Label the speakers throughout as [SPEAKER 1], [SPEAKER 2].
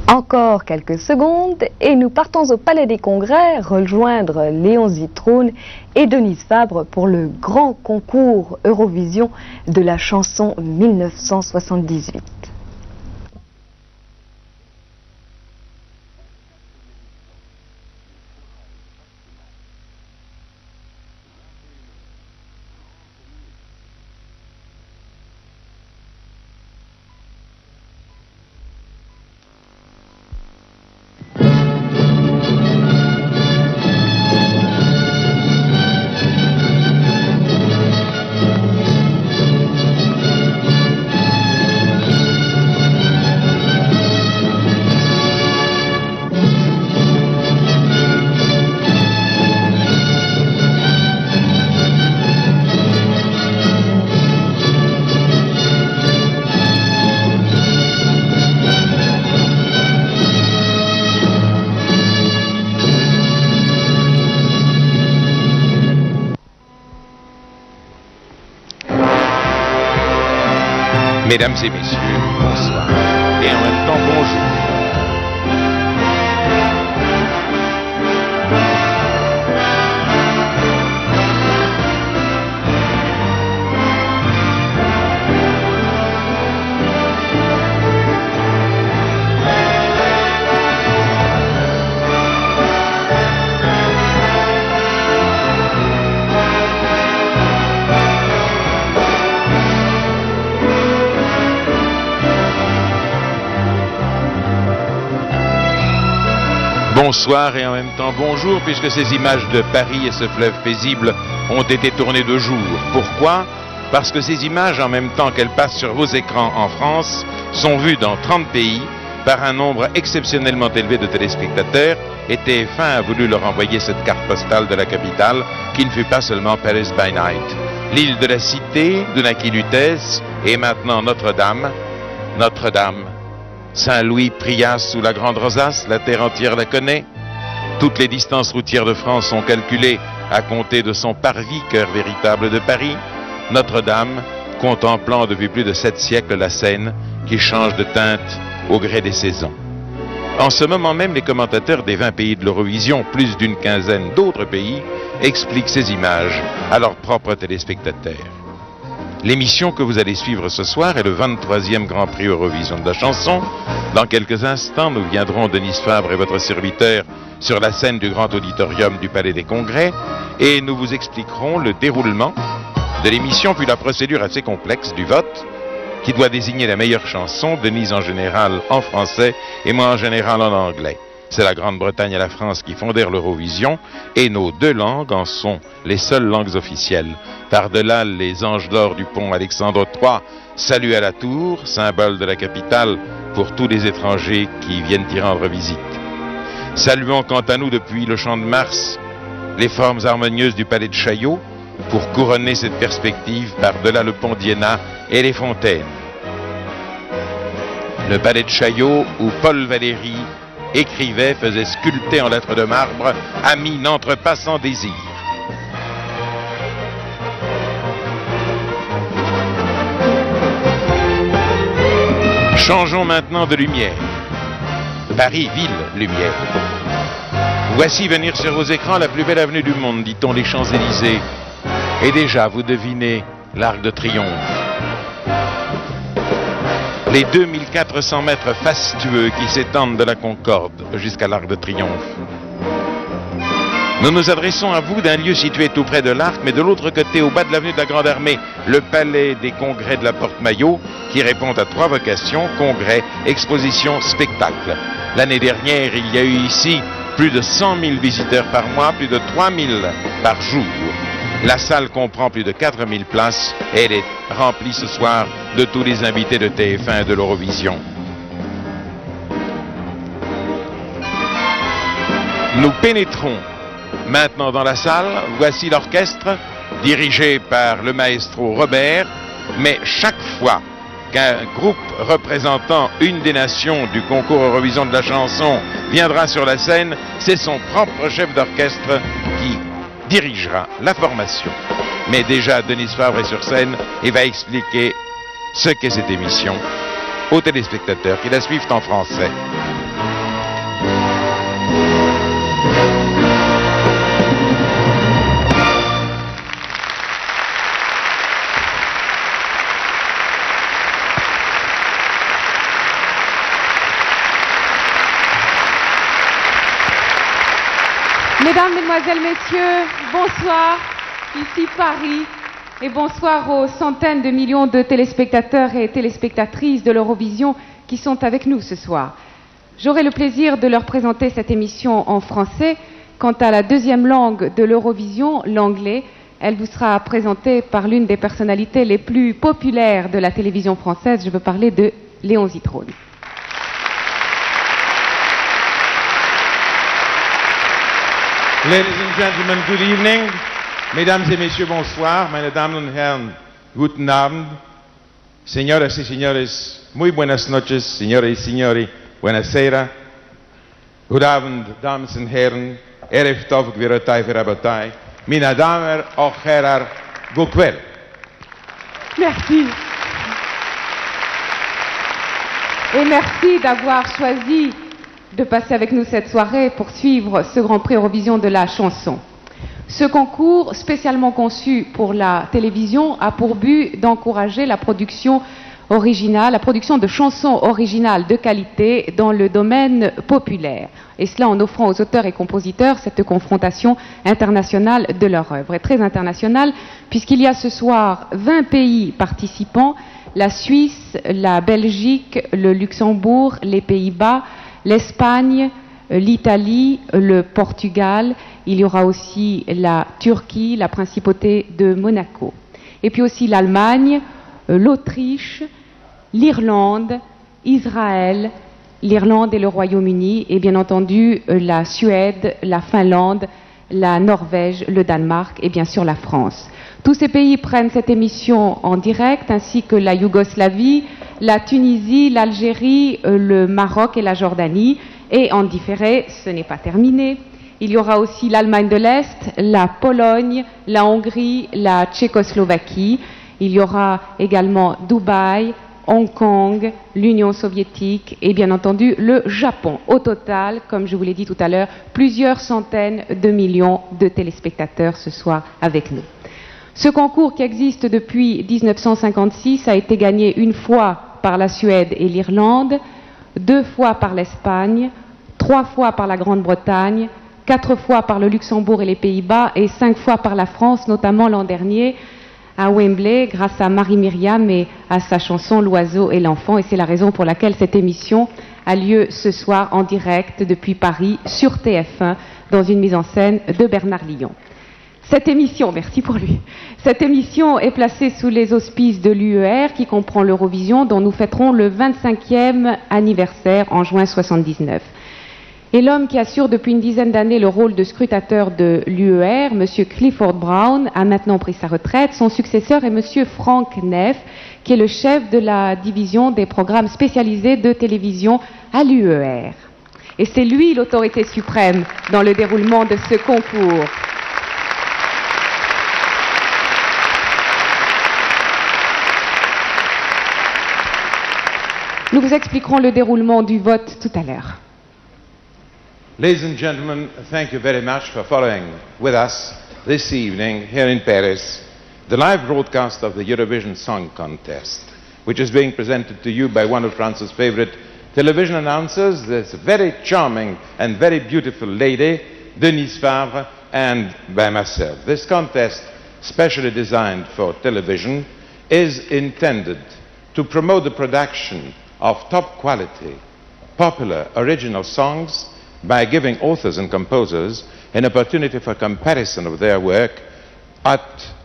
[SPEAKER 1] Encore quelques secondes et nous partons au Palais des Congrès rejoindre Léon Zitrone et Denise Fabre pour le grand concours Eurovision de la chanson 1978.
[SPEAKER 2] Mesdames et messieurs, bonsoir. Et en même temps, bonjour. Bonsoir et en même temps bonjour, puisque ces images de Paris et ce fleuve paisible ont été tournées de jour. Pourquoi? Parce que ces images, en même temps qu'elles passent sur vos écrans en France, sont vues dans 30 pays par un nombre exceptionnellement élevé de téléspectateurs, et TF1 a voulu leur envoyer cette carte postale de la capitale, qui ne fut pas seulement Paris by Night. L'île de la Cité, de Naki-Lutèce, et maintenant Notre-Dame. Notre-Dame. Saint-Louis pria sous la grande rosace, la terre entière la connaît. Toutes les distances routières de France sont calculées à compter de son parvis, cœur véritable de Paris. Notre-Dame, contemplant depuis plus de 7 siècles la Seine, qui change de teinte au gré des saisons. En ce moment même, les commentateurs des 20 pays de l'Eurovision, plus d'une quinzaine d'autres pays, expliquent ces images à leurs propres téléspectateurs. L'émission que vous allez suivre ce soir est le 23e Grand Prix Eurovision de la chanson. Dans quelques instants, nous viendrons, Denise Fabre et votre serviteur, sur la scène du grand auditorium du Palais des Congrès et nous vous expliquerons le déroulement de l'émission puis la procédure assez complexe du vote qui doit désigner la meilleure chanson, Denise en général en français et moi en général en anglais. C'est la Grande-Bretagne et la France qui fondèrent l'Eurovision et nos deux langues en sont les seules langues officielles. Par-delà les anges d'or du pont Alexandre III, salut à la tour, symbole de la capitale pour tous les étrangers qui viennent y rendre visite. Saluons quant à nous depuis le Champ de Mars les formes harmonieuses du palais de Chaillot pour couronner cette perspective par-delà le pont d'Iéna et les fontaines. Le palais de Chaillot où Paul Valéry écrivait, faisait sculpter en lettres de marbre « Ami, n'entre pas sans désir ». Changeons maintenant de lumière. Paris, ville, lumière. Voici venir sur vos écrans la plus belle avenue du monde, dit-on, les Champs-Élysées. Et déjà, vous devinez l'Arc de Triomphe. Les 2400 mètres fastueux qui s'étendent de la Concorde jusqu'à l'Arc de Triomphe. Nous nous adressons à vous d'un lieu situé tout près de l'Arc, mais de l'autre côté, au bas de l'avenue de la Grande Armée, le Palais des Congrès de la Porte-Maillot, qui répond à 3 vocations, congrès, exposition, spectacle. L'année dernière, il y a eu ici plus de 100 000 visiteurs par mois, plus de 3 000 par jour. La salle comprend plus de 4 000 places et elle est remplie ce soir de tous les invités de TF1 et de l'Eurovision. Nous pénétrons maintenant dans la salle. Voici l'orchestre dirigé par le maestro Robert, mais chaque fois qu'un groupe représentant une des nations du concours Eurovision de la chanson viendra sur la scène, c'est son propre chef d'orchestre qui dirigera la formation. Mais déjà, Denise Fabre est sur scène et va expliquer ce qu'est cette émission aux téléspectateurs qui la suivent en français.
[SPEAKER 3] Mesdames, Mesdemoiselles, Messieurs, bonsoir, ici Paris, et bonsoir aux centaines de millions de téléspectateurs et téléspectatrices de l'Eurovision qui sont avec nous ce soir. J'aurai le plaisir de leur présenter cette émission en français. Quant à la deuxième langue de l'Eurovision, l'anglais, elle vous sera présentée par l'une des personnalités les plus populaires de la télévision française. Je veux parler de Léon Zitrone.
[SPEAKER 2] Ladies and gentlemen, good evening. Mesdames et messieurs, bonsoir. Meine Damen und Herren, guten Abend. Señoras y señores, muy buenas noches. Señoras y señori, buonasera. Good Abend, Dames und Herren. Erev Tov, Gvirotai, Verabotai. Mina Damer, och herrar, god kväll.
[SPEAKER 3] Merci. Et merci d'avoir choisi de passer avec nous cette soirée pour suivre ce Grand Prix Eurovision de la chanson. Ce concours, spécialement conçu pour la télévision, a pour but d'encourager la production originale, la production de chansons originales de qualité dans le domaine populaire. Et cela en offrant aux auteurs et compositeurs cette confrontation internationale de leur œuvre. Et très internationale, puisqu'il y a ce soir 20 pays participants, la Suisse, la Belgique, le Luxembourg, les Pays-Bas, l'Espagne, l'Italie, le Portugal, il y aura aussi la Turquie, la principauté de Monaco. Et puis aussi l'Allemagne, l'Autriche, l'Irlande, Israël, l'Irlande et le Royaume-Uni, et bien entendu la Suède, la Finlande, la Norvège, le Danemark et bien sûr la France. Tous ces pays prennent cette émission en direct, ainsi que la Yougoslavie, la Tunisie, l'Algérie, le Maroc et la Jordanie. Et en différé, ce n'est pas terminé. Il y aura aussi l'Allemagne de l'Est, la Pologne, la Hongrie, la Tchécoslovaquie. Il y aura également Dubaï, Hong Kong, l'Union soviétique et bien entendu le Japon. Au total, comme je vous l'ai dit tout à l'heure, plusieurs centaines de millions de téléspectateurs ce soir avec nous. Ce concours qui existe depuis 1956 a été gagné une fois par la Suède et l'Irlande, 2 fois par l'Espagne, 3 fois par la Grande-Bretagne, 4 fois par le Luxembourg et les Pays-Bas et 5 fois par la France, notamment l'an dernier à Wembley, grâce à Marie-Myriam et à sa chanson L'oiseau et l'enfant. Et c'est la raison pour laquelle cette émission a lieu ce soir en direct depuis Paris sur TF1 dans une mise en scène de Bernard Lyon. Cette émission, merci pour lui, cette émission est placée sous les auspices de l'UER qui comprend l'Eurovision dont nous fêterons le 25e anniversaire en juin 1979. Et l'homme qui assure depuis une dizaine d'années le rôle de scrutateur de l'UER, M. Clifford Brown, a maintenant pris sa retraite. Son successeur est M. Frank Neff, qui est le chef de la division des programmes spécialisés de télévision à l'UER. Et c'est lui l'autorité suprême dans le déroulement de ce concours. Nous vous expliquerons le déroulement du vote tout à l'heure.
[SPEAKER 2] Ladies and gentlemen, thank you very much for following with us this evening here in Paris the live broadcast of the Eurovision Song Contest, which is being presented to you by one of France's favorite television announcers, this very charming and very beautiful lady, Denise Favre, and by myself. This contest, specially designed for television, is intended to promote the production of top quality, popular, original songs by giving authors and composers an opportunity for comparison of their work at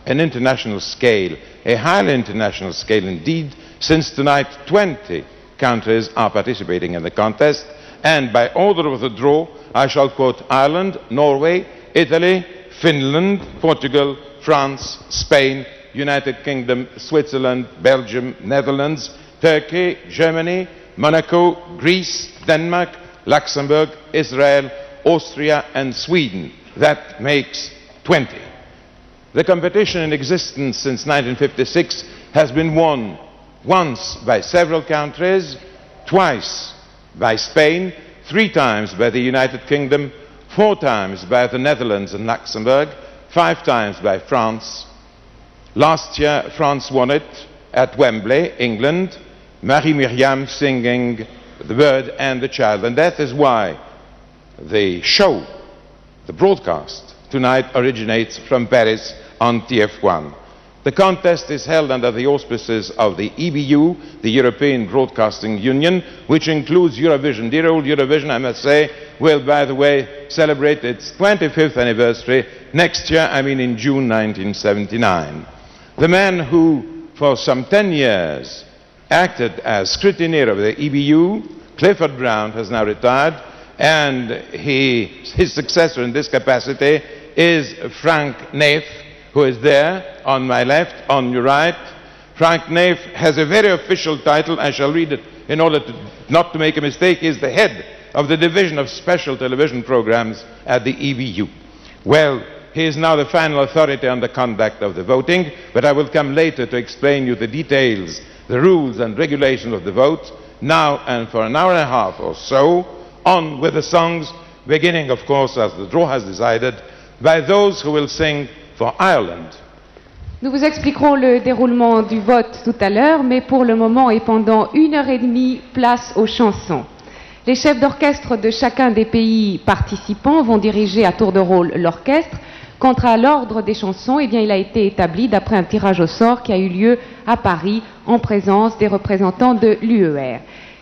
[SPEAKER 2] an international scale, a highly international scale indeed, since tonight 20 countries are participating in the contest, and by order of the draw I shall quote Ireland, Norway, Italy, Finland, Portugal, France, Spain, United Kingdom, Switzerland, Belgium, Netherlands, Turkey, Germany, Monaco, Greece, Denmark, Luxembourg, Israel, Austria and Sweden. That makes 20. The competition in existence since 1956 has been won once by several countries, twice by Spain, 3 times by the United Kingdom, 4 times by the Netherlands and Luxembourg, 5 times by France. Last year France won it at Wembley, England, Marie-Myriam singing The Bird and the Child, and that is why the show The broadcast tonight originates from Paris on TF1. The contest is held under the auspices of the EBU, the European Broadcasting Union, which includes Eurovision. Dear old Eurovision, I must say, will, by the way, celebrate its 25th anniversary next year, I mean in June 1979. The man who, for some 10 years, acted as scrutineer of the EBU, Clifford Brown, has now retired, and his successor in this capacity is Frank Neef, who is there on my left, on your right. Frank Neef has a very official title. I shall read it in order not to make a mistake. He is the head of the Division of Special Television Programs at the EBU. Well, he is now the final authority on the conduct of the voting, but I will come later to explain you the details, the rules and regulations of the vote. Now, and for an hour and a half or so, on with the songs, beginning, of course, as the draw has decided, by those who will sing for Ireland.
[SPEAKER 3] Nous vous expliquerons le déroulement du vote tout à l'heure, mais pour le moment et pendant 1h30, place aux chansons. Les chefs d'orchestre de chacun des pays participants vont diriger à tour de rôle l'orchestre. Quant à l'ordre des chansons, eh bien, il a été établi d'après un tirage au sort qui a eu lieu à Paris en présence des représentants de l'UER.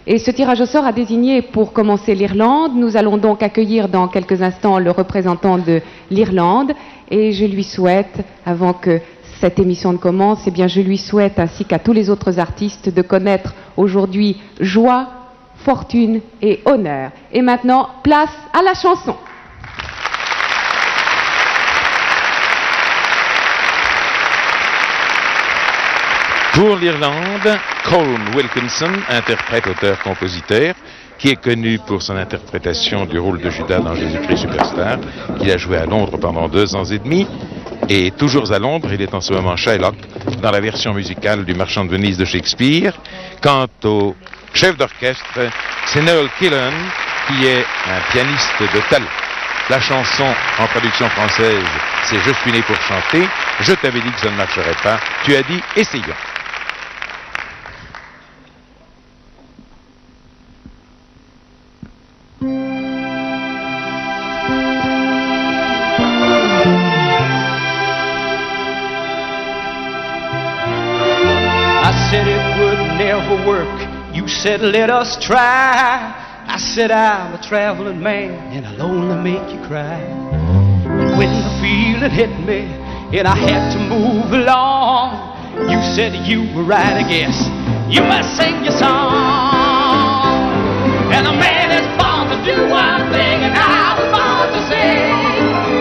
[SPEAKER 3] Et ce tirage au sort a désigné pour commencer l'Irlande. Nous allons donc accueillir dans quelques instants le représentant de l'Irlande et je lui souhaite, avant que cette émission ne commence, eh bien, je lui souhaite, ainsi qu'à tous les autres artistes, de connaître aujourd'hui joie, fortune et honneur. Et maintenant, place à la chanson.
[SPEAKER 2] Pour l'Irlande, Colm Wilkinson, interprète, auteur, compositeur, qui est connu pour son interprétation du rôle de Judas dans Jésus-Christ Superstar, qu'il a joué à Londres pendant 2 ans et demi, et toujours à Londres, il est en ce moment Shylock dans la version musicale du Marchand de Venise de Shakespeare. Quant au chef d'orchestre, c'est Noel Killen, qui est un pianiste de talent. La chanson en traduction française, c'est « Je suis né pour chanter »,« Je t'avais dit que ça ne marcherait pas », tu as dit « essayons ».
[SPEAKER 4] I said it would never work. You said let us try. I said I'm a traveling man and I'll only make you cry. And when the feeling hit me and I had to move along, you said you were right, I guess. You must sing your song. And a man is born to do one thing and I was born to sing.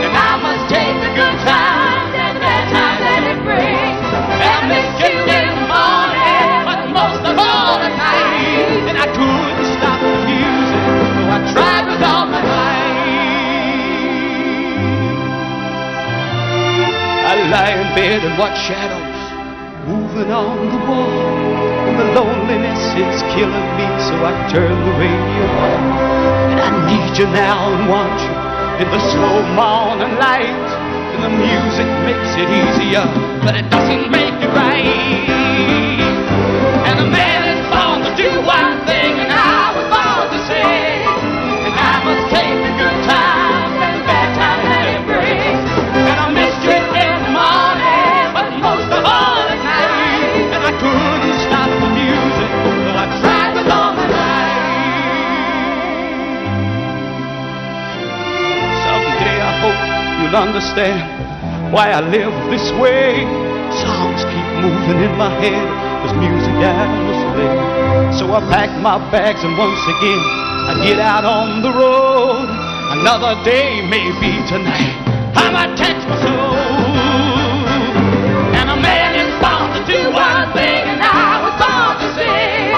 [SPEAKER 4] And I must take the good times and the bad times that it brings. And I missed you in the morning, but most of all at night. And I couldn't stop the music, though I tried with all my might. I lie in bed and watch shadows moving on the wall. And the loneliness is killing me, so I turn the radio on. And I need you now and want you in the slow morning light. And the music makes it easier, but it doesn't make it right. And a man is born to do one thing, and I was born to sing. And I must take the good times and the bad times that it brings. And I missed you in the morning, but most of all at night. And I couldn't stop the music, though I tried with all my might. Someday I hope you'll understand why I live this way. Songs keep moving in my head as music I must play. So I pack my bags and once again I get out on the road. Another day may be tonight, I might catch my soul. And a man is born to do one thing, and I was born to sing.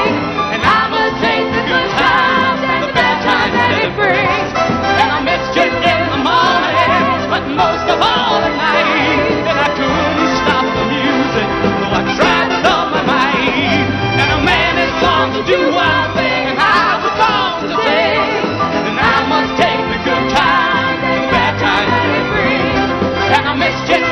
[SPEAKER 4] And I must take the good times and the bad times that it brings. And I missed you in the morning, but most of all at night. And I couldn't stop the music, though I tried with all my might. And a man is born to do one thing, and I was born to sing. And I must take the good times and the bad times that it brings. And I missed you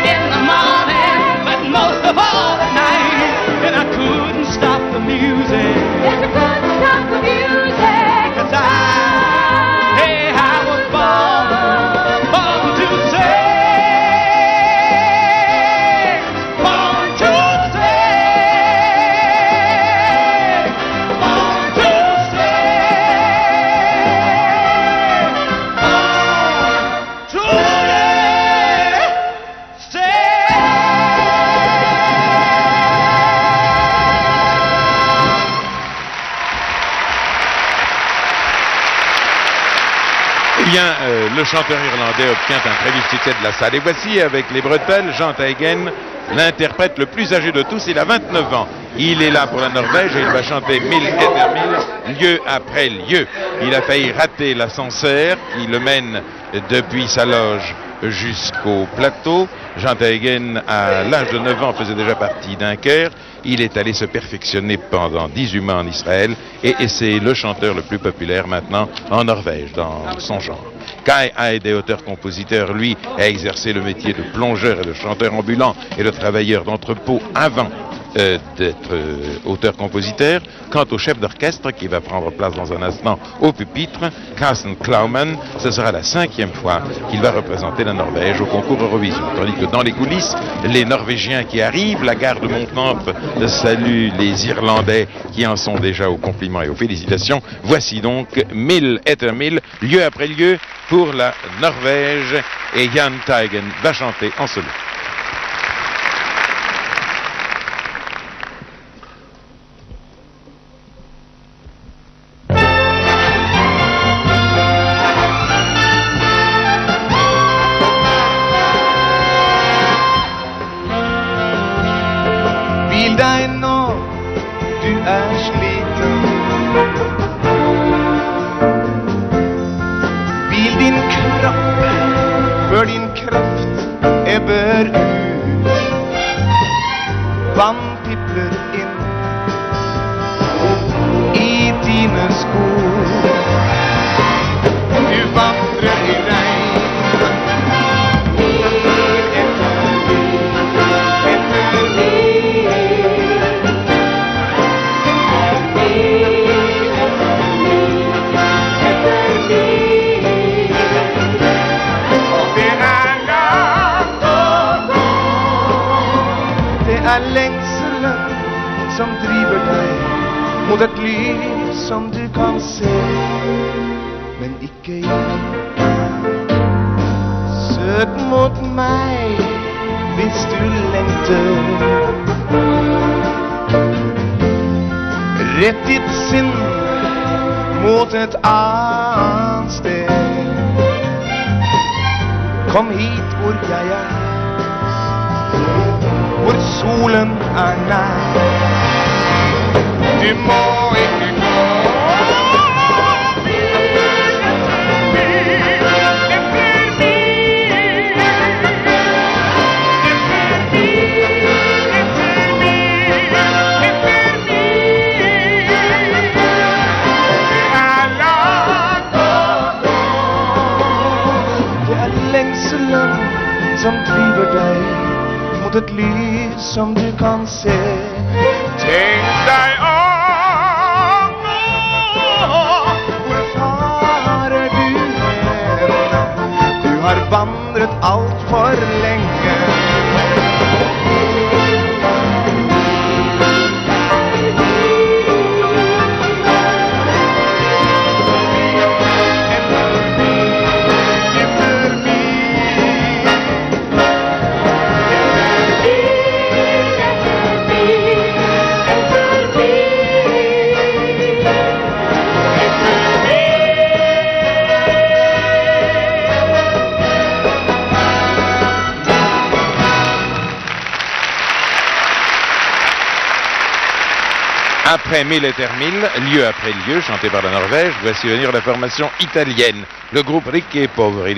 [SPEAKER 2] bien, le chanteur irlandais obtient un très vif succès de la salle. Et voici, avec les bretelles, Jean Teigen, l'interprète le plus âgé de tous. Il a 29 ans. Il est là pour la Norvège et il va chanter Mille etter mille, lieu après lieu. Il a failli rater l'ascenseur qui le mène depuis sa loge jusqu'au plateau. Jean Teigen, à l'âge de 9 ans, faisait déjà partie d'un chœur. Il est allé se perfectionner pendant 18 mois en Israël et c'est le chanteur le plus populaire maintenant en Norvège, dans son genre. Kai Haide, auteur-compositeur, lui, a exercé le métier de plongeur et de chanteur ambulant et de travailleur d'entrepôt avant d'être auteur-compositeur. Quant au chef d'orchestre qui va prendre place dans un instant au pupitre, Carsten Klaumann, ce sera la 5e fois qu'il va représenter la Norvège au concours Eurovision. Tandis que dans les coulisses, les Norvégiens qui arrivent, la gare de Montempe salue les Irlandais qui en sont déjà aux compliments et aux félicitations. Voici donc Mille etter mille, lieu après lieu pour la Norvège, et Jan Teigen va chanter en solo.
[SPEAKER 5] Deg nå, du sliten. Hvil din kropp før din kraft ebber ut. Vann pipler inn i dine sko. Du vandrer i regn, mil etter mil. Lengselen som driver deg mot et lys som du kan se, men ikke jeg. Søk mot meg hvis du lengter. Rett ditt sinn mot et annet sted. Kom hit hvor jeg er, hvor solen nær. Du må ikke gå. Det lengselen som driver deg mot et lys som du kan se. Tenk deg om nå, hvor farer du hen? Du har vandret alt for lenge.
[SPEAKER 2] Après Mille etter mille, lieu après lieu, chanté par la Norvège, voici venir la formation italienne, le groupe Ricchi et Poveri,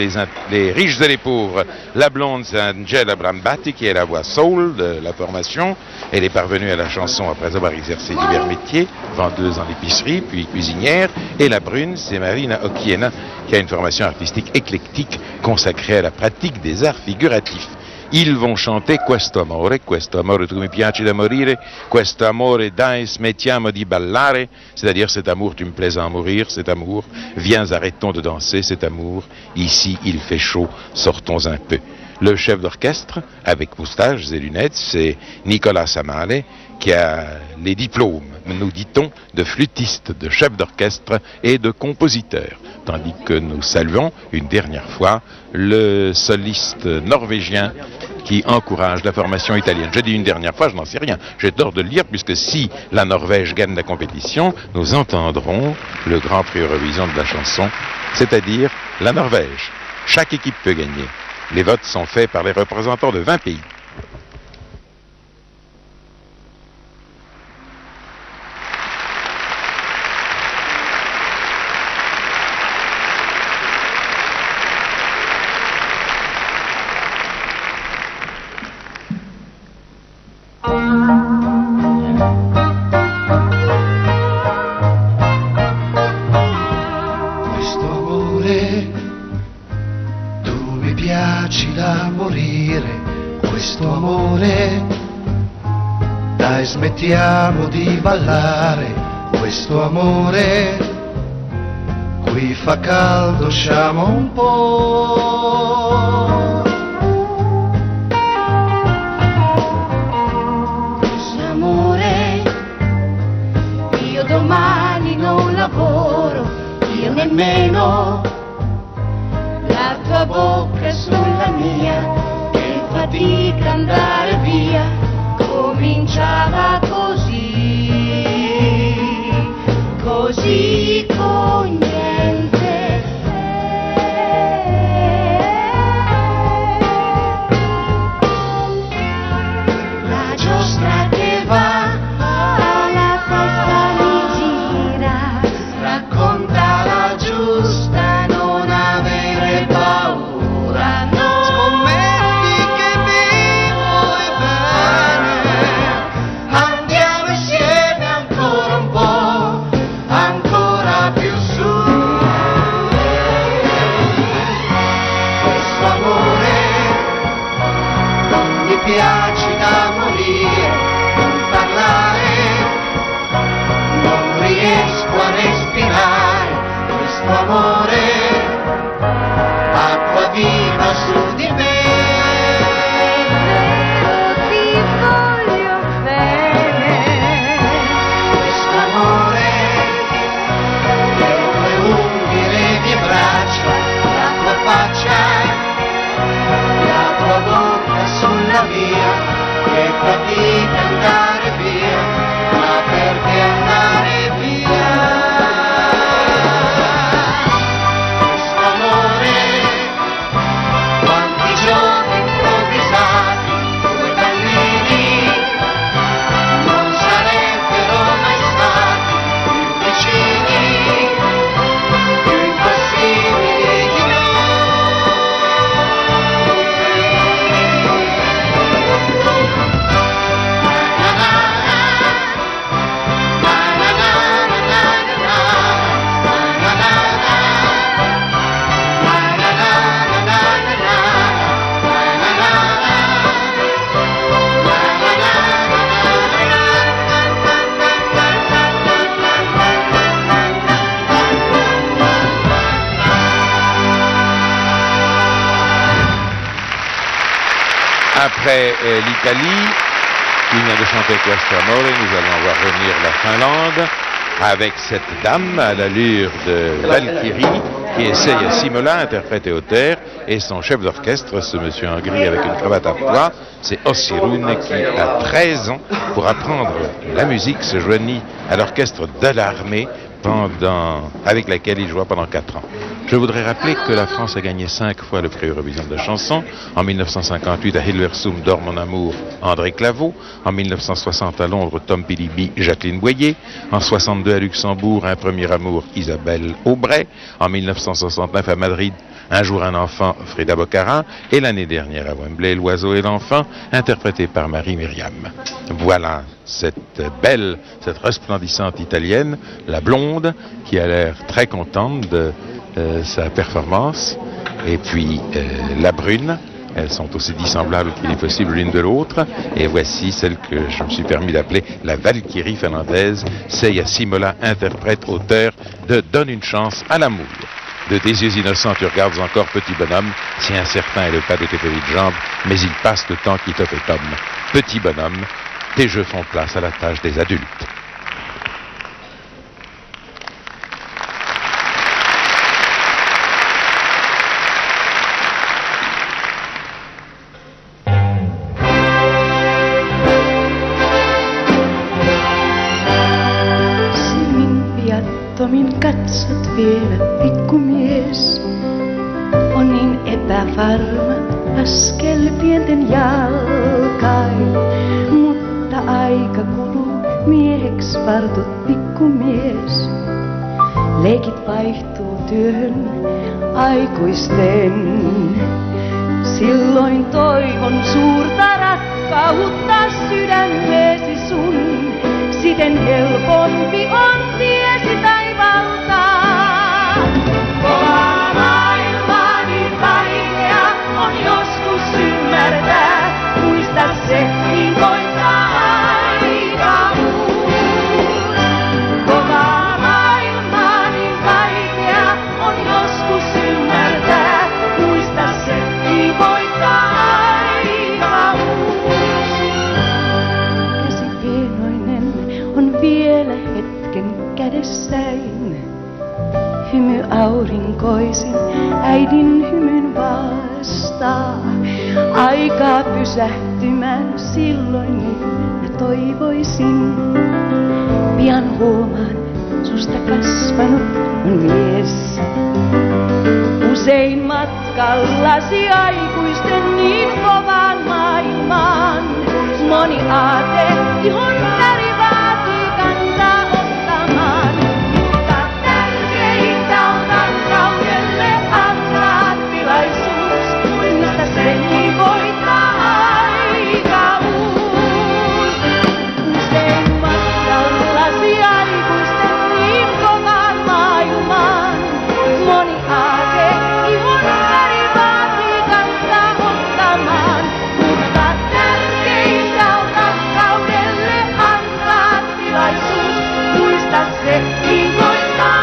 [SPEAKER 2] les riches et les pauvres. La blonde, c'est Angela Brambati, qui est la voix soul de la formation. Elle est parvenue à la chanson après avoir exercé divers métiers, vendeuse en épicerie, puis cuisinière. Et la brune, c'est Marina Occhiena, qui a une formation artistique éclectique consacrée à la pratique des arts figuratifs. Ils vont chanter Questo amore tu mi piaci da morire, questo amore dai smettiamo di ballare, c'est-à-dire cet amour tu me plais à en mourir, cet amour, viens arrêtons de danser, cet amour, ici il fait chaud, sortons un peu. Le chef d'orchestre, avec moustaches et lunettes, c'est Nicolas Samale, qui a les diplômes, nous dit-on, de flûtiste, de chef d'orchestre et de compositeur. Tandis que nous saluons une dernière fois le soliste norvégien qui encourage la formation italienne. Je dis une dernière fois, je n'en sais rien. J'ai tort de le dire, puisque si la Norvège gagne la compétition, nous entendrons le Grand Prix Eurovision de la chanson, c'est-à-dire la Norvège. Chaque équipe peut gagner. Les votes sont faits par les représentants de 20 pays.
[SPEAKER 5] Smettiamo di ballare, questo amore, qui fa caldo, usciamo un po'.
[SPEAKER 6] Questo amore, io domani non lavoro, io nemmeno, la tua bocca sulla mia, che fatica andare via. Cominciava così con niente. La giostra che va alla testa mi gira, racconta la giusta, non avere paura, no. Scommetti che vivo e bene. Andiamo insieme ancora un po', ancora più su. Questo amore non mi piace da morire, non parlare, non riesco a respirare. Questo amore, acqua viva su di me. Che fatica andare via, ma perché andare via? Questo amore, quanti giorni improvvisati, due bambini non sarebbero mai stati più vicini, più impossibili di noi.
[SPEAKER 2] Après l'Italie, qui vient de chanter Questo Amore, nous allons voir revenir la Finlande avec cette dame à l'allure de Valkyrie qui essaye à Simola, interprète et auteur, et son chef d'orchestre, ce monsieur en gris avec une cravate à pois, c'est Ossi Rune qui, à 13 ans, pour apprendre la musique, se joignit à l'orchestre de l'armée avec laquelle il joua pendant 4 ans. Je voudrais rappeler que la France a gagné 5 fois le prix Eurovision de la chanson. En 1958 à Hilversum, Dors mon amour, André Claveau. En 1960 à Londres, Tom Pilibi, Jacqueline Boyer. En 62 à Luxembourg, Un premier amour, Isabelle Aubray. En 1969 à Madrid, Un jour un enfant, Frida Boccarin. Et l'année dernière à Wembley, L'oiseau et l'enfant, interprété par Marie-Myriam. Voilà cette belle, cette resplendissante italienne, la blonde, qui a l'air très contente de sa performance, et puis la brune. Elles sont aussi dissemblables qu'il est possible l'une de l'autre, et voici celle que je me suis permis d'appeler la Valkyrie finlandaise, Seija Simola, interprète, auteur de Donne une chance à l'amour. De tes yeux innocents, tu regardes encore, petit bonhomme, si incertain est le pas de tes petites jambes, mais il passe le temps qui te fait homme. Petit bonhomme, tes jeux font place à la tâche des adultes.
[SPEAKER 7] Silmin katsot vielä, pikkumies. On niin epävarma askel pienten jalkain. Mutta aika kuluu, mieheks vartut pikkumies. Leikit vaihtuu työhön aikuisten. Silloin toivon suurta rakkautta sydämeesi sun. Siten helpompi on tiesi taivaltaan. Kova maailma niin vaikea on joskus ymmärtää. Muista se, niin koittaa aikaus. Kova maailma niin vaikea on joskus ymmärtää. Muista se, niin koittaa aikaus. Käsi pienoinen on vielä hetken kädessäin. Hymy aurinkoisin äidin hymyn vastaa. Aikaa pysähtymään silloin niin mä toivoisin. Pian huomaan, susta kasvanut on mies. Usein matkallasi aikuisten niin kovaan maailmaan. Moni aate, ihon väri vaatii kantaa ottamaan. Mutta tärkeintä on rakkaudelle antaa tilaisuus. Muista sen niin voittaa aikaus. Usein matkallasi aikuisten niin kovaan maailmaan. Moni aate, ihon väri vaatii kantaa ottamaan. Mutta tärkeintä on rakkaudelle antaa tilaisuus. Muista se, niin koittaa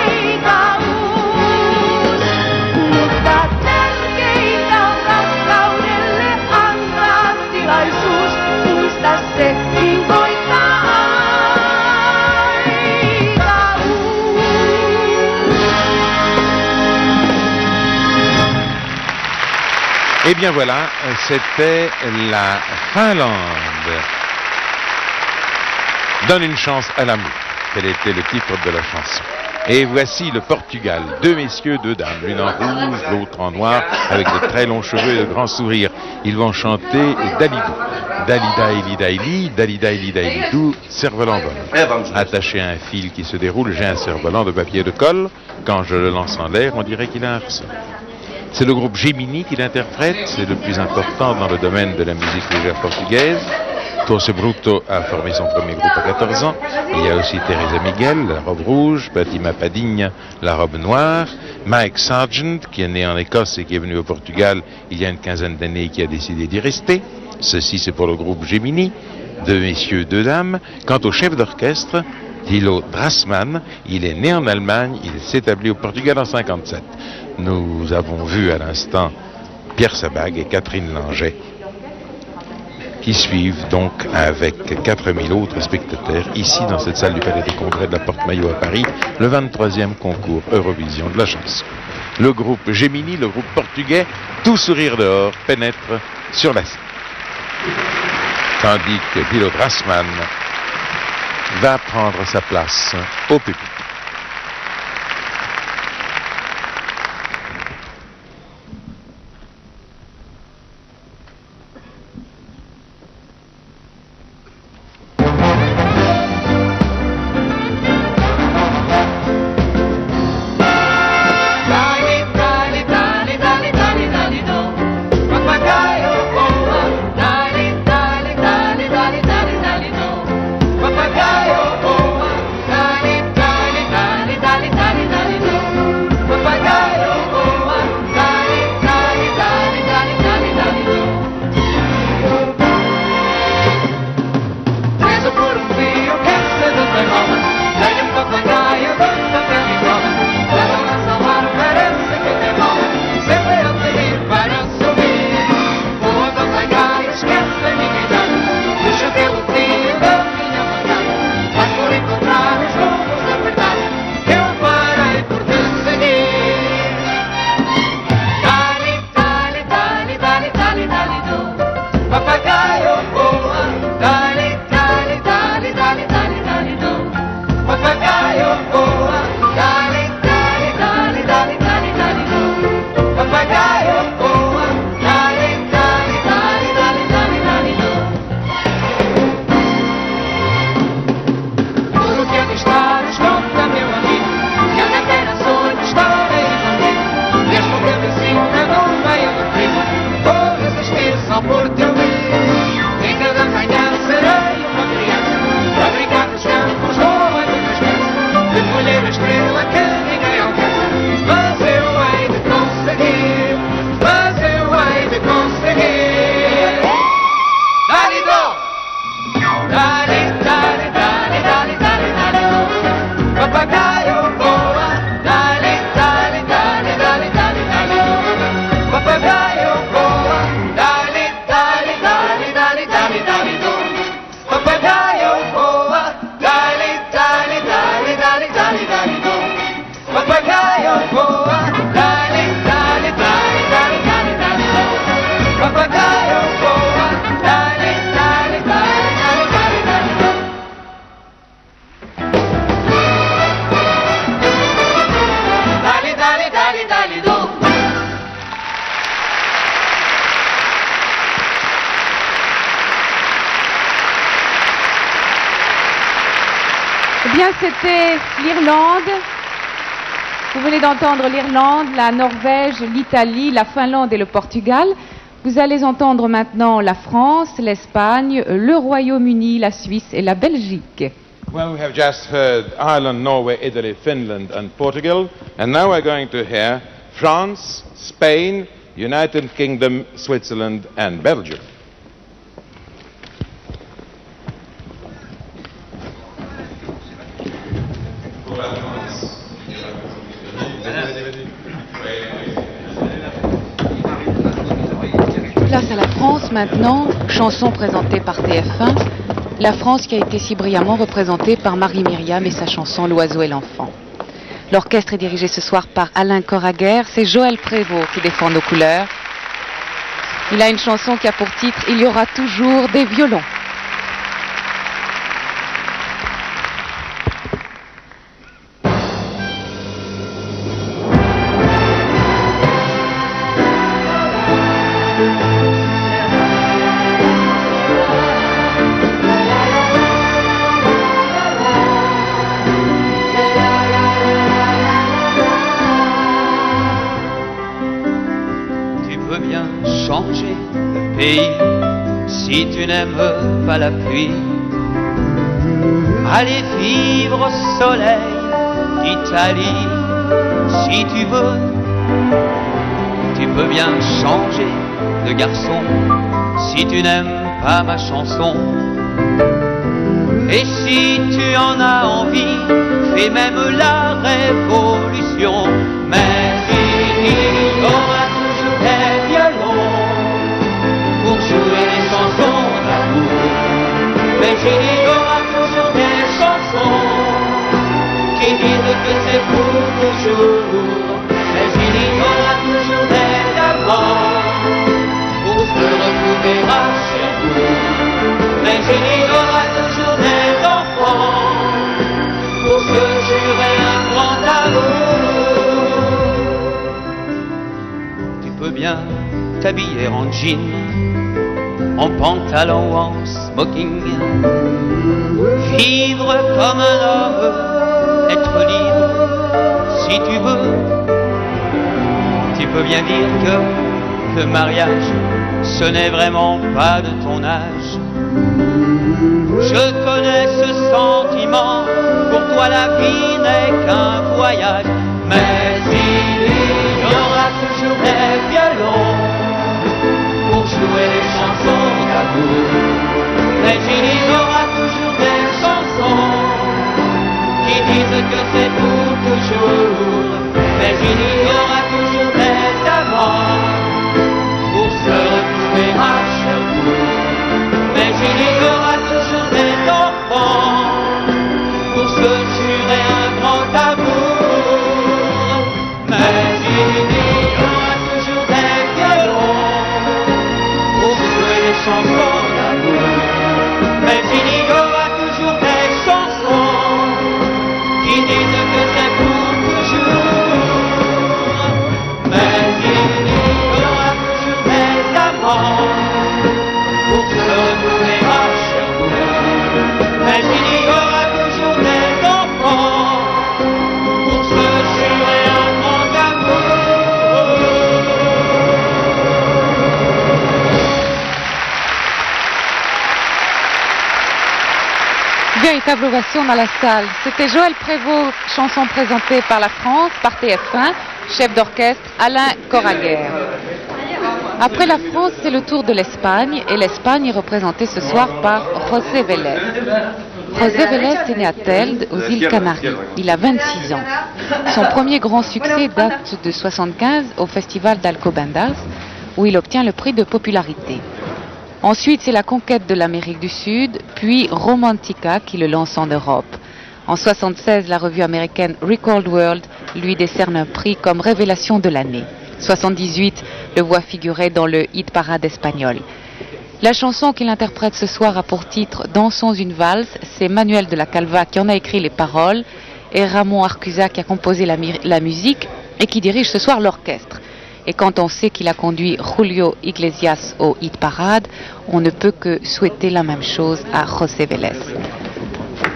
[SPEAKER 7] aikaus. Mutta tärkeintä on rakkaudelle antaa tilaisuus. Muista se, niin koittaa aikaus.
[SPEAKER 2] Eh bien voilà, c'était la Finlande. Donne une chance à l'amour. Tel était le titre de la chanson. Et voici le Portugal. Deux messieurs, deux dames. L'une en rouge, l'autre en noir, avec de très longs cheveux et de grands sourires. Ils vont chanter Dalidou. Dalida Elida Eli, Dalida Elida Elidou, cerf-volant vol. Attaché à un fil qui se déroule, j'ai un cerf-volant de papier de colle. Quand je le lance en l'air, on dirait qu'il a un ressort. C'est le groupe Gemini qui l'interprète, c'est le plus important dans le domaine de la musique légère portugaise. Tosse Bruto a formé son premier groupe à 14 ans. Il y a aussi Teresa Miguel, la robe rouge, Fatima Padinha, la robe noire, Mike Sargent, qui est né en Écosse et qui est venu au Portugal il y a une quinzaine d'années et qui a décidé d'y rester. Ceci, c'est pour le groupe Gemini, deux messieurs, deux dames. Quant au chef d'orchestre, Tilo Drassmann, il est né en Allemagne, il s'est établi au Portugal en 1957. Nous avons vu à l'instant Pierre Sabag et Catherine Langeais qui suivent donc avec 4000 autres spectateurs ici dans cette salle du Palais des Congrès de la Porte-Maillot à Paris, le 23e concours Eurovision de la chanson. Le groupe Gemini, le groupe portugais, tout sourire dehors, pénètre sur la scène. Tandis que Tilo Drassmann va prendre sa place au public.
[SPEAKER 6] Papagayo, oh,
[SPEAKER 3] Eh bien, c'était l'Irlande. Vous venez d'entendre l'Irlande, la Norvège, l'Italie, la Finlande et le Portugal. Vous allez entendre maintenant la France, l'Espagne, le Royaume-Uni, la Suisse et la Belgique.
[SPEAKER 2] Well, we have just heard Ireland, Norway, Italy, Finland and Portugal. And now we're going to hear France, Spain, United Kingdom, Switzerland and Belgium.
[SPEAKER 3] Place à la France maintenant, chanson présentée par TF1. La France qui a été si brillamment représentée par Marie-Myriam et sa chanson L'oiseau et l'enfant. L'orchestre est dirigé ce soir par Alain Coraguer. C'est Joël Prévost qui défend nos couleurs. Il a une chanson qui a pour titre « Il y aura toujours des violons ».
[SPEAKER 4] Changer de pays si tu n'aimes pas la pluie. Aller vivre au soleil d'Italie si tu veux. Tu peux bien changer de garçon si tu n'aimes pas ma chanson. Et si tu en as envie, fais même la révolution. Mais il y aura toujours des violons pour jouer des chansons d'amour. Mais il y aura toujours des chansons qui disent que c'est pour toujours. Mais il y aura toujours des amants pour se retrouver à Cherbourg. Mais il y aura toujours des enfants pour se jurer un grand amour. Tu peux bien t'habiller en jean, en pantalon ou en smoking, vivre comme un homme, être libre si tu veux. Tu peux bien dire que le mariage, ce n'est vraiment pas de ton âge. Je connais ce sentiment, pour toi la vie n'est qu'un voyage. Mais il y aura toujours des violons pour jouer les chansons d'amour. Mais il y aura toujours des chansons qui disent que c'est pour toujours. Mais il y aura toujours des amants pour se retrouver à Cherbourg. Mais il y aura toujours des enfants pour se jurer un grand amour. Mais il y aura toujours des violons pour jouer les chansons d'amour. Mais il y aura toujours des chansons qui disent que c'est pour toujours. Mais il y aura toujours des amants pour se retrouver à Cherbourg. Mais il y aura toujours des enfants pour se jurer un grand amour.
[SPEAKER 3] Véritable ovation dans la salle. C'était Joël Prévost, chanson présentée par la France, par TF1, chef d'orchestre Alain Coraguer. Après la France, c'est le tour de l'Espagne, et l'Espagne est représentée ce soir par José Vélez. José Vélez est né à Telde, aux îles Canaries. Il a 26 ans. Son premier grand succès date de 1975 au festival d'Alcobendas, où il obtient le prix de popularité. Ensuite, c'est la conquête de l'Amérique du Sud, puis Romantica qui le lance en Europe. En 1976, la revue américaine Record World lui décerne un prix comme révélation de l'année. 1978, le voit figurer dans le hit parade espagnol. La chanson qu'il interprète ce soir a pour titre « Dansons une valse ». C'est Manuel de la Calva qui en a écrit les paroles et Ramon Arcusa qui a composé la musique et qui dirige ce soir l'orchestre. Et quand on sait qu'il a conduit Julio Iglesias au hit parade, on ne peut que souhaiter la même chose à José Vélez.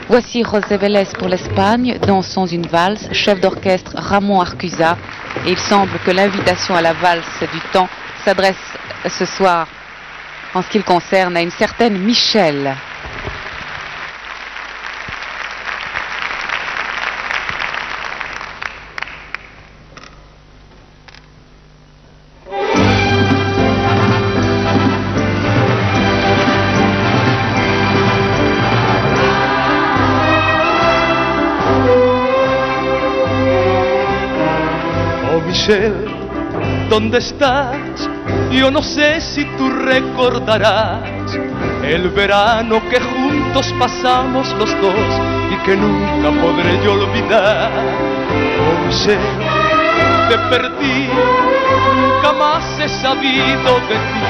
[SPEAKER 3] Voici José Vélez pour l'Espagne, Dansons une valse, chef d'orchestre Ramon Arcusa. Et il semble que l'invitation à la valse du temps s'adresse ce soir, en ce qui le concerne, à une certaine Michelle.
[SPEAKER 4] Michelle, ¿dónde estás? Yo no sé si tú recordarás el verano que juntos pasamos los dos y que nunca podré yo olvidar. Oh Michelle, te perdí, nunca más he sabido de ti.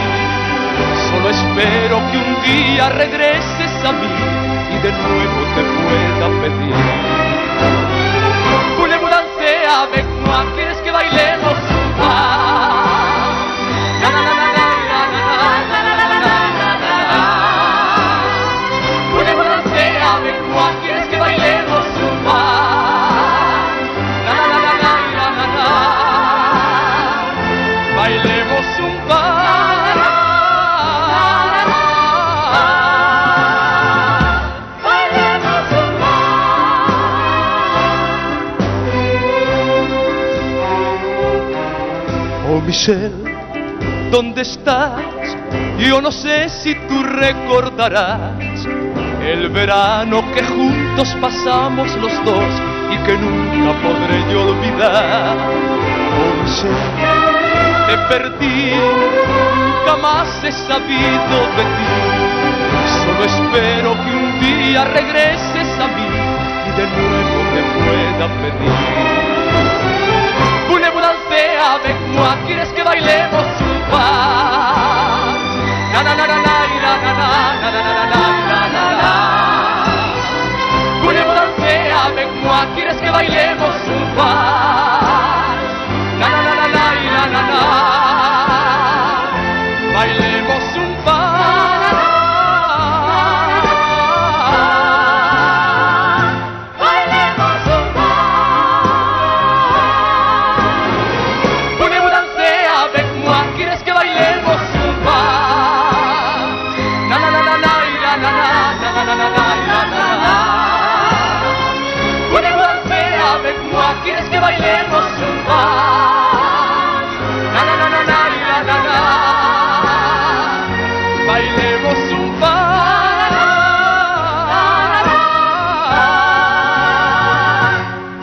[SPEAKER 4] Solo espero que un día regreses a mí y de nuevo te pueda pedir. Avec moi, quieres que bailemos un vals? Na na na na na na na na na na. Voulez-vous danser avec moi? Quieres que bailemos un vals? Na na na na na na na. Bailemos un vals. Bailemos un Oh Michelle, ¿dónde estás? Yo no sé si tú recordarás el verano que juntos pasamos los dos y que nunca podré yo olvidar. Oh Michelle, te perdí, nunca más he sabido de ti. Solo espero que un día regreses a mí y de nuevo te pueda pedir. Voulez-vous danser avec moi? ¿Quieres que bailemos un vals? Na na na na na na na na na na na na. Voulez-vous danser avec moi? ¿Quieres que bailemos un vals? Na na na na na na na. Bailemos un vals. Bailemos un ¿Quieres que bailemos un vals? Na na na na na na na na na na na na. Voulez-vous danser avec moi? ¿Quieres que bailemos un vals? Na na na na na na na. Bailemos un vals.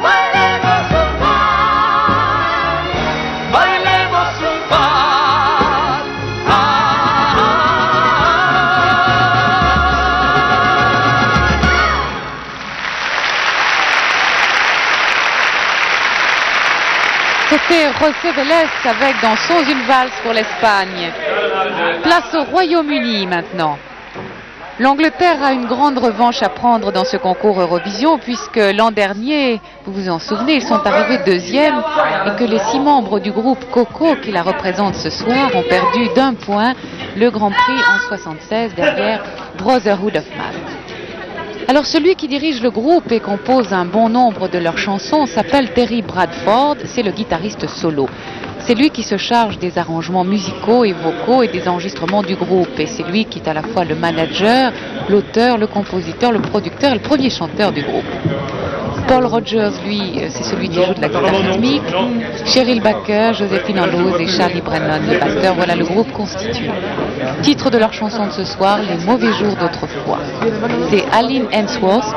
[SPEAKER 4] Bailemos un vals. Bailemos un vals.
[SPEAKER 3] C'était José Vélez avec Dansons une valse pour l'Espagne. Place au Royaume-Uni maintenant. L'Angleterre a une grande revanche à prendre dans ce concours Eurovision puisque l'an dernier, vous vous en souvenez, ils sont arrivés deuxième et que les 6 membres du groupe Coco qui la représentent ce soir ont perdu d'1 point le Grand Prix en 76 derrière Brotherhood of Man. Alors celui qui dirige le groupe et compose un bon nombre de leurs chansons s'appelle Terry Bradford, c'est le guitariste solo. C'est lui qui se charge des arrangements musicaux et vocaux et des enregistrements du groupe. Et c'est lui qui est à la fois le manager, l'auteur, le compositeur, le producteur et le premier chanteur du groupe. Paul Rogers, lui, c'est celui qui joue de la guitare rythmique. Cheryl Baker, Joséphine Andrews et Charlie Brennan, le batteur. Voilà le groupe constitué. Titre de leur chanson de ce soir, Les mauvais jours d'autrefois. C'est Aline Ainsworth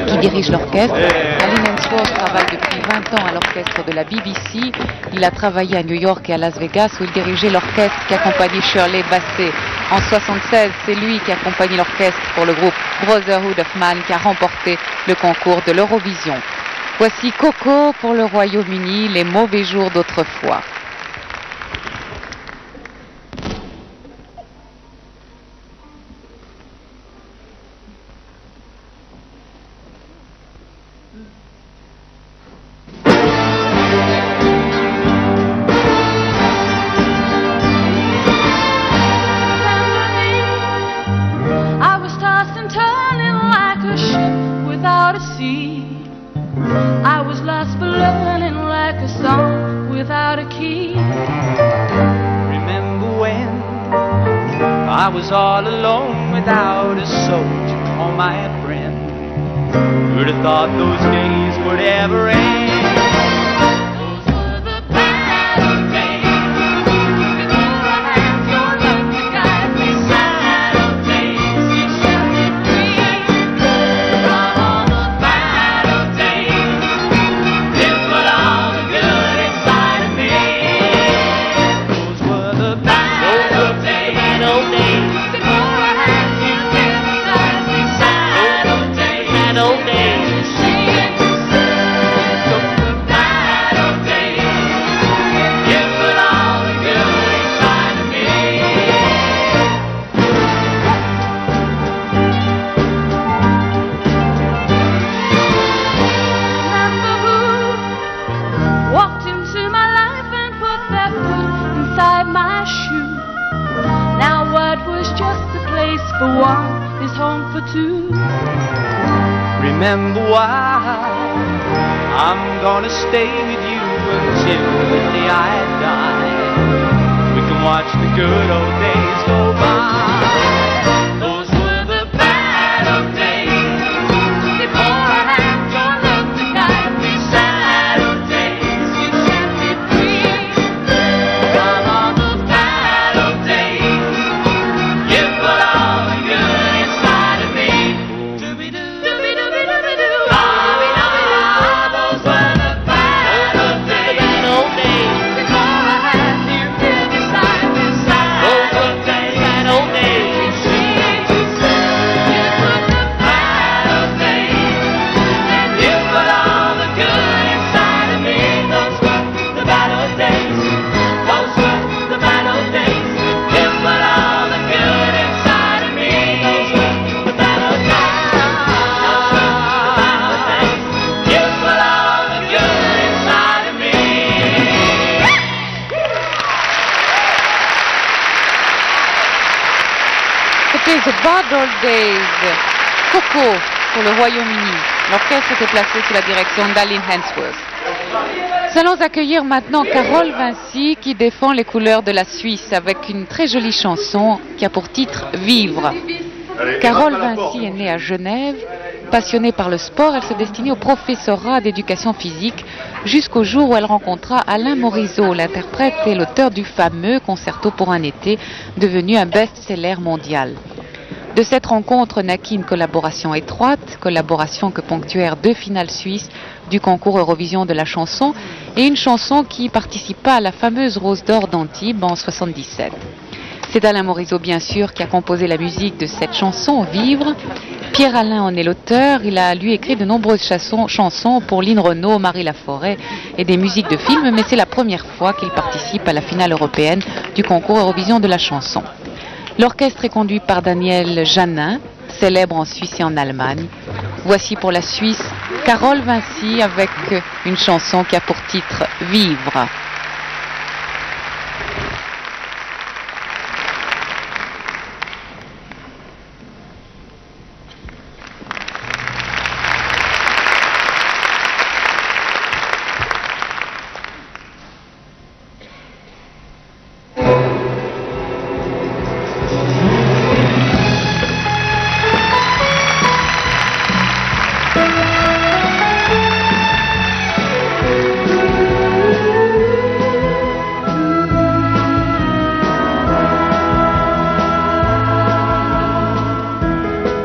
[SPEAKER 3] qui dirige l'orchestre. Aline Ainsworth travaille depuis 20 ans à l'orchestre de la BBC. Il a travaillé à New York et à Las Vegas où il dirigeait l'orchestre qui accompagnait Shirley Bassey. En 76, c'est lui qui accompagne l'orchestre pour le groupe Brotherhood of Man qui a remporté le concours de l'Eurovision. Voici Coco pour le Royaume-Uni, Les mauvais jours d'autrefois.
[SPEAKER 7] I was tossed and turning like a ship the sea. I was lost but learning like a song without a key.
[SPEAKER 4] Remember when I was all alone without a soul to call my friend? Who'd have thought those days would ever end? Remember why I'm gonna stay with you until the day I die. We can watch the good old days go by. Those were the bad old days before I had your love to guide me. Sad old days you set me free from all those bad old days. You put all the good inside of me.
[SPEAKER 3] The Bad Old Days, Coco pour le Royaume-Uni. L'orchestre était placé sous la direction d'Aline Hensworth. Nous allons accueillir maintenant Carole Vinci qui défend les couleurs de la Suisse avec une très jolie chanson qui a pour titre Vivre. Carole Vinci est née à Genève. Passionnée par le sport, elle se destinait au professorat d'éducation physique jusqu'au jour où elle rencontra Alain Morisot, l'interprète et l'auteur du fameux Concerto pour un été, devenu un best-seller mondial. De cette rencontre naquit une collaboration étroite, collaboration que ponctuèrent 2 finales suisses du concours Eurovision de la chanson et une chanson qui participa à la fameuse Rose d'Or d'Antibes en 1977. C'est Alain Morisot, bien sûr, qui a composé la musique de cette chanson, Vivre. Pierre Alain en est l'auteur. Il a, lui, écrit de nombreuses chansons pour Lynn Renaud, Marie Laforêt et des musiques de films, mais c'est la première fois qu'il participe à la finale européenne du concours Eurovision de la chanson. L'orchestre est conduit par Daniel Janin, célèbre en Suisse et en Allemagne. Voici pour la Suisse Carole Vinci avec une chanson qui a pour titre Vivre.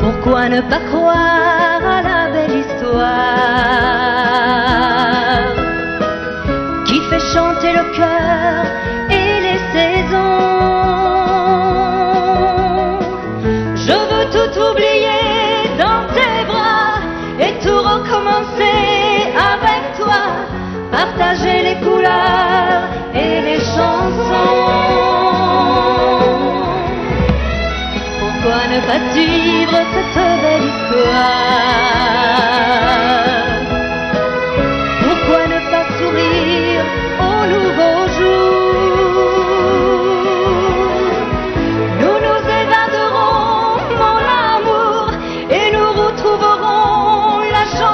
[SPEAKER 8] Pourquoi ne pas croire à la belle histoire qui fait chanter le cœur et les saisons? Je veux tout oublier dans tes bras et tout recommencer avec toi, partager les couleurs et les chansons. Pourquoi ne pas vivre cette belle histoire? Pourquoi ne pas sourire au nouveau jour? Nous nous évaderons, mon amour, et nous retrouverons la chance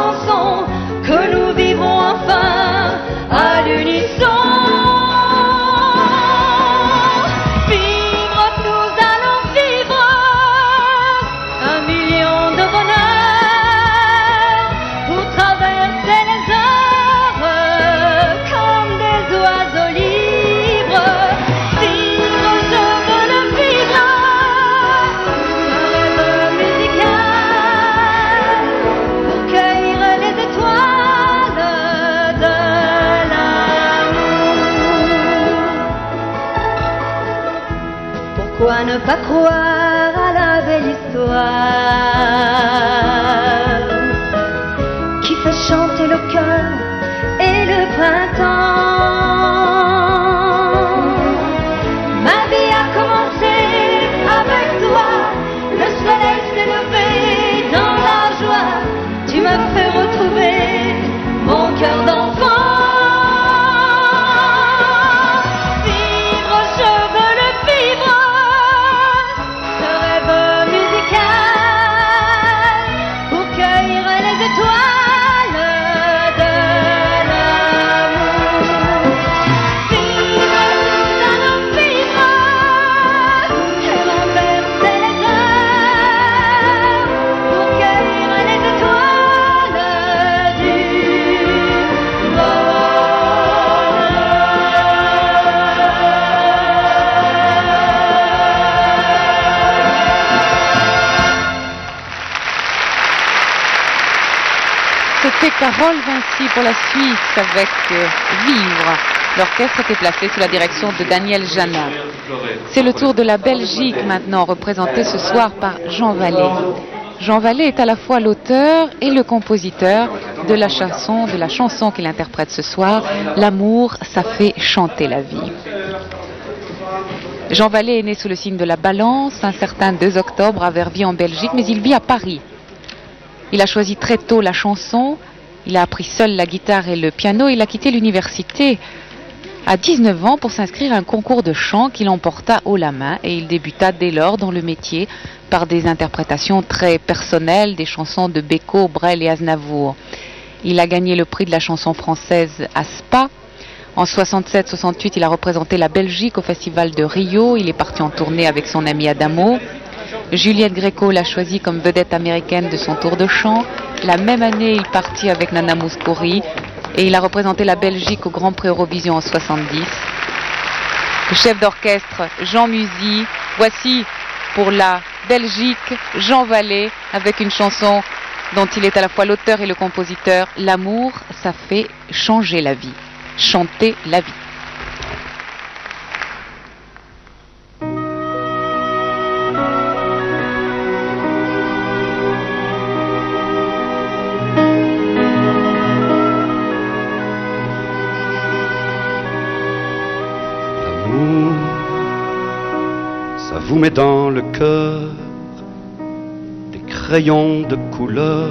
[SPEAKER 8] ne pas croire à la belle histoire qui fait chanter le cœur et le printemps. Ma vie a commencé avec toi, le soleil s'est levé dans la joie, tu m'as fait retrouver mon cœur d'enfant.
[SPEAKER 3] C'était Carole Vinci pour la Suisse avec Vivre. L'orchestre était placé sous la direction de Daniel Jeannin. C'est le tour de la Belgique maintenant, représenté ce soir par Jean Vallée. Jean Vallée est à la fois l'auteur et le compositeur de la chanson qu'il interprète ce soir, L'amour, ça fait chanter la vie. Jean Vallée est né sous le signe de la Balance, un certain 2 octobre à Verviers en Belgique, mais il vit à Paris. Il a choisi très tôt la chanson, il a appris seul la guitare et le piano, il a quitté l'université à 19 ans pour s'inscrire à un concours de chant qu'il emporta haut la main et il débuta dès lors dans le métier par des interprétations très personnelles des chansons de Bécaud, Brel et Aznavour. Il a gagné le prix de la chanson française à Spa. En 67-68, il a représenté la Belgique au festival de Rio, il est parti en tournée avec son ami Adamo. Juliette Gréco l'a choisi comme vedette américaine de son tour de chant. La même année, il partit avec Nana Mouskouri et il a représenté la Belgique au Grand Prix Eurovision en 70. Le chef d'orchestre Jean Musy, voici pour la Belgique Jean Vallée avec une chanson dont il est à la fois l'auteur et le compositeur. L'amour, ça fait changer la vie, chanter la vie.
[SPEAKER 4] Vous met dans le cœur des crayons de couleur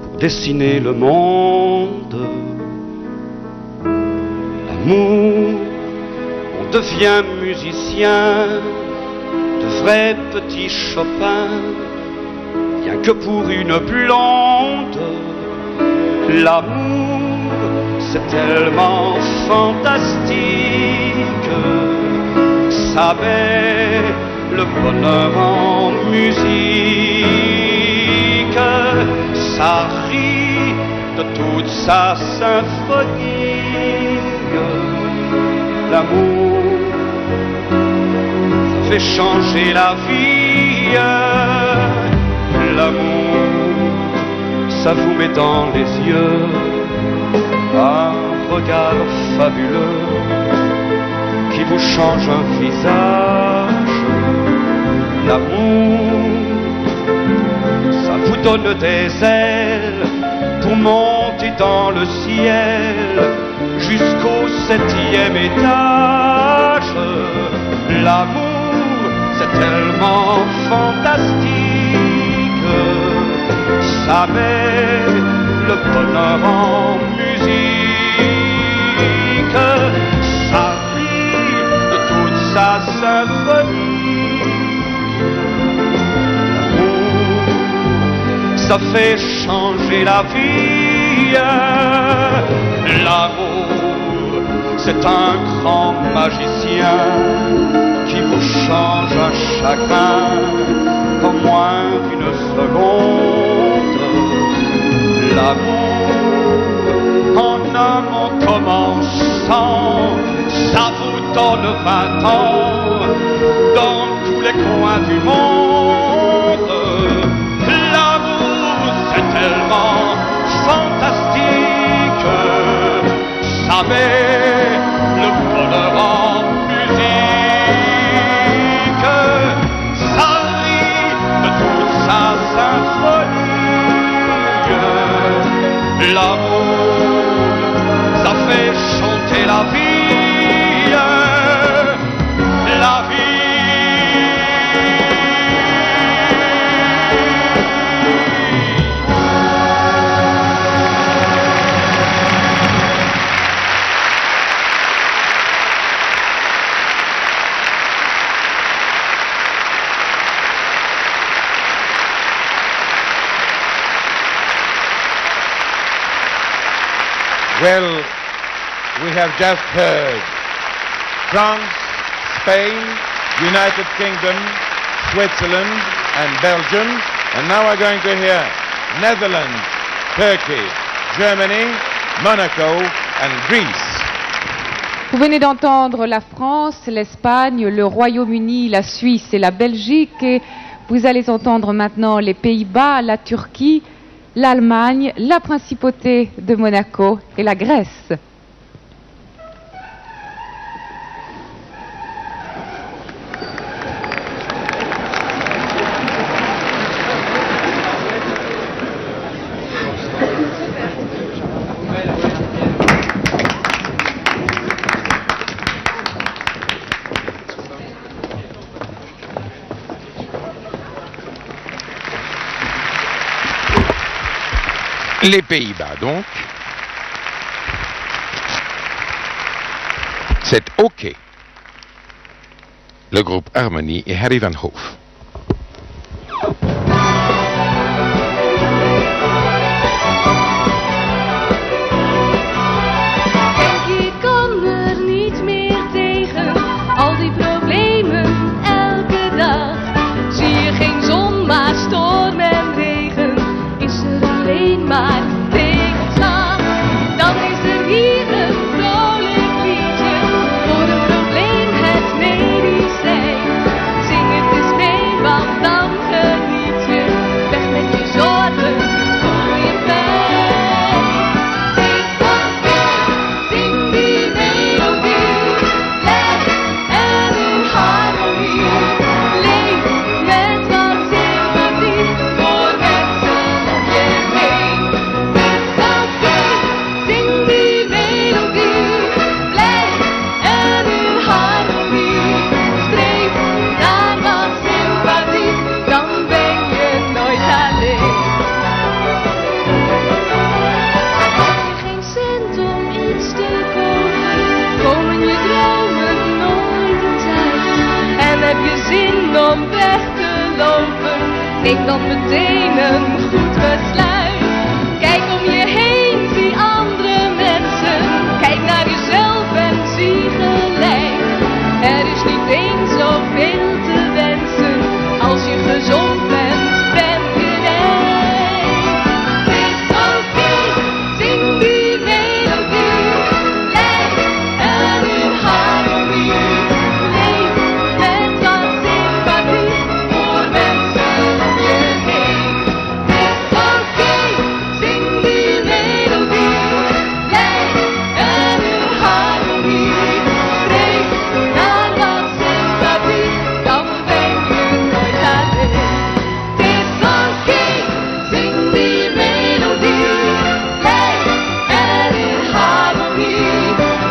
[SPEAKER 4] pour dessiner le monde. L'amour, on devient musicien, de vrais petits Chopin, rien que pour une blonde. L'amour, c'est tellement fantastique. Ça met le bonheur en musique, ça rit de toute sa symphonie. L'amour, ça fait changer la vie. L'amour, ça vous met dans les yeux un regard fabuleux qui vous change un visage. L'amour, ça vous donne des ailes pour monter dans le ciel jusqu'au 7e étage. L'amour, c'est tellement fantastique, ça met le bonheur en musique, ça sa symphonie. L'amour, ça fait changer la vie. L'amour, c'est un grand magicien qui vous change un chagrin en moins d'une seconde. L'amour, en un mot commençant, ça vous donne 20 ans dans tous les coins du monde. L'amour, c'est tellement fantastique, ça met le bonheur en musique, L'amour, ça fait chanter la vie, la vie.
[SPEAKER 2] Well, we have just heard France, Spain, United Kingdom, Switzerland and Belgium, and now we're going to hear Netherlands, Turkey, Germany, Monaco and Greece.
[SPEAKER 3] Vous venez d'entendre la France, l'Espagne, le Royaume-Uni, la Suisse et la Belgique. Et vous allez entendre maintenant les Pays-Bas, la Turquie, l'Allemagne, la Principauté de Monaco et la Grèce.
[SPEAKER 2] Les Pays-Bas, donc. C'est OK. Le groupe Harmonie et Harry van Hoof.
[SPEAKER 8] Ik kan er niet meer tegen, al die problemen elke dag. Zie je geen zon, maar storm en regen, is er alleen maar tegenslag. Dan is er hier een vrolijk liedje, voor een probleem het medicijn. Zing het eens mee, want dan geniet je, weg met je zorgen, voor je pijn. Zing die melodie, blij en in harmonie. Leef met wat sympathie voor mensen om je heen. Zing die melodie, blij en in harmonie. Streef naar wat sympathie, dan ben je nooit alleen. Heb je geen cent om iets te kopen, komen je dromen nooit eens uit. En heb je zin om weg te lopen, neem dan meteen een goed besluit. Kijk om je heen, zie andere mensen, kijk naar jezelf en zie gelijk. Er is niet eens zoveel te wensen, als je gezond bent, ben je rijk. Het is oké, zing die melodie, blij en in harmonie. Leef met wat sympathie voor mensen om je heen. Het is oké, zing die melodie, blij en in harmonie. Streef naar wat sympathie, dan ben je nooit alleen. Het is oké, zing die melodie, blij en in harmonie.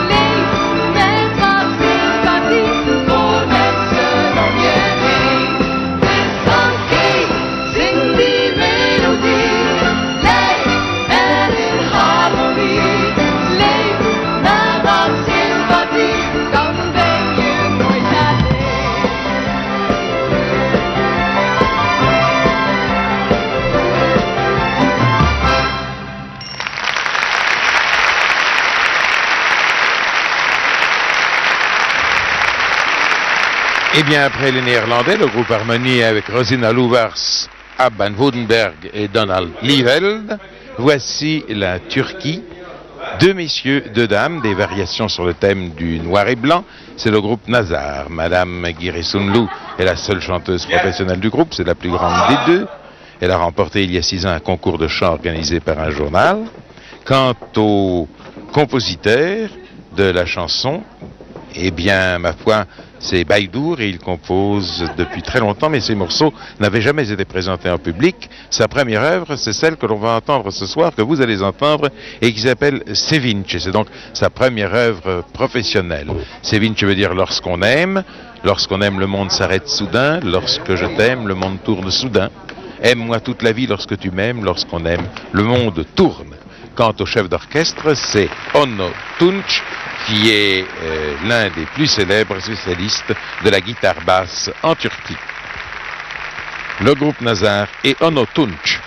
[SPEAKER 8] Leef met wat sympathie voor mensen om je heen. Het is oké, zing die melodie, blij en in harmonie. Leef naar wat sympathie, dan ben je nooit alleen.
[SPEAKER 2] Eh bien, après les Néerlandais, le groupe Harmonie avec Rosina Louvars, Abban Woudenberg et Donald Lieveld, voici la Turquie. Deux messieurs, deux dames, des variations sur le thème du noir et blanc. C'est le groupe Nazar. Madame Giresunlu est la seule chanteuse professionnelle du groupe, c'est la plus grande des deux. Elle a remporté il y a 6 ans un concours de chant organisé par un journal. Quant au compositeur de la chanson, Eh bien, ma foi, c'est Baïdour et il compose depuis très longtemps, mais ces morceaux n'avaient jamais été présentés en public. Sa première œuvre, c'est celle que l'on va entendre ce soir, que vous allez entendre, et qui s'appelle Sevinci. C'est donc sa première œuvre professionnelle. Sevinci veut dire lorsqu'on aime le monde s'arrête soudain, lorsque je t'aime, le monde tourne soudain. Aime-moi toute la vie lorsque tu m'aimes, lorsqu'on aime, le monde tourne. Quant au chef d'orchestre, c'est Onno Tunç, qui est l'un des plus célèbres spécialistes de la guitare basse en Turquie. Le groupe Nazar et Onno Tunç.